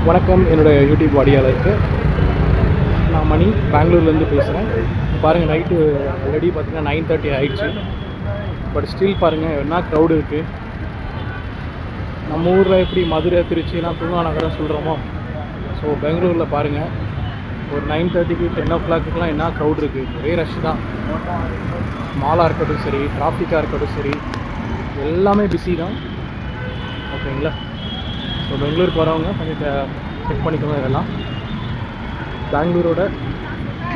வணக்கம் என்னோடய யூடியூப் வாடியாளருக்கு. நான் மணி பெங்களூர்லேருந்து பேசுகிறேன். பாருங்கள், நைட்டு ஆல்ரெடி பார்த்திங்கன்னா 9:30 ஆகிடுச்சு. பட் ஸ்டில் பாருங்கள் என்ன க்ரௌடு இருக்குது. நம்ம ஊரில் எப்படி மதுரை திருச்சிலாம் தூங்கா நகரம் சொல்கிறோமோ, ஸோ பெங்களூரில் பாருங்கள் ஒரு 9:30க்கு 10 o'clockலாம் என்ன க்ரௌட் இருக்குது. ஒரே ரஷ் தான். மாலாக இருக்கட்டும் சரி, டிராஃபிக்காக இருக்கட்டும் சரி, எல்லாமே பிஸி தான். ஓகேங்களா? ஸோ பெங்களூருக்கு வரவங்க கொஞ்சம் செக் பண்ணிக்கோங்க. இதெல்லாம்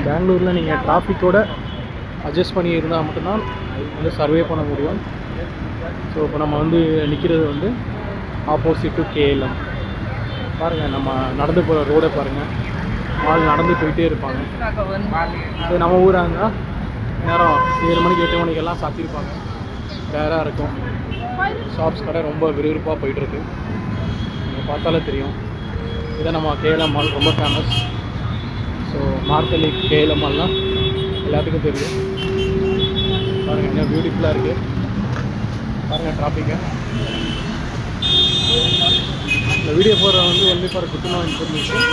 பெங்களூரில் நீங்கள் டிராஃபிக்கோட அட்ஜஸ்ட் பண்ணி இருந்தால் மட்டும்தான் வந்து சர்வே பண்ண முடியும். ஸோ இப்போ நம்ம வந்து நிற்கிறது வந்து ஆப்போசிட் டு KLM. பாருங்கள், நம்ம நடந்து போகிற ரோடை பாருங்கள். ஆள் நடந்து போயிட்டே இருப்பாங்க. ஸோ நம்ம ஊராக இருந்தால் நேரம் 7 மணிக்கு 8 மணிக்கெல்லாம் சாத்தியிருப்பாங்க. ரேராக இருக்கும். ஷாப்ஸ் கடை ரொம்ப விறுவிறுப்பாக போயிட்டுருக்கு. நீங்கள் பார்த்தாலே தெரியும். இதை நம்ம KLM மால் ரொம்ப ஃபேமஸ். ஸோ மார்த்தலி KLM மால்லாம் எல்லாத்துக்கும் தெரியும். பாருங்கள் என்ன பியூட்டிஃபுல்லாக இருக்குது. பாருங்கள் டிராஃபிக்கை. இந்த வீடியோ போடுற வந்து only for good no information.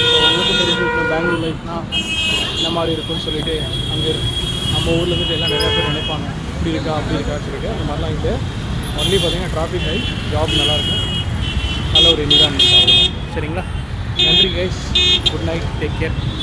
So உங்களுக்கும் தெரிஞ்சுக்கணும் பெங்களூர் லைஃப்னால் இந்த மாதிரி இருக்குன்னு சொல்லிட்டு. அங்கே நம்ம ஊரில் இருந்துட்டு எல்லாம் நிறையா பேர் நினைப்பாங்க இப்படி இருக்கா அப்படி இருக்கா சொல்லிட்டு. அந்த மாதிரிலாம் இல்லை. ஒன்லி பார்த்திங்கன்னா டிராஃபிக் ஹை, ஜாப் நல்லாயிருக்கும், நல்ல ஒரு என்விரான்மெண்ட் ஆகும். சரிங்களா? நன்றி guys. Good night. Take care.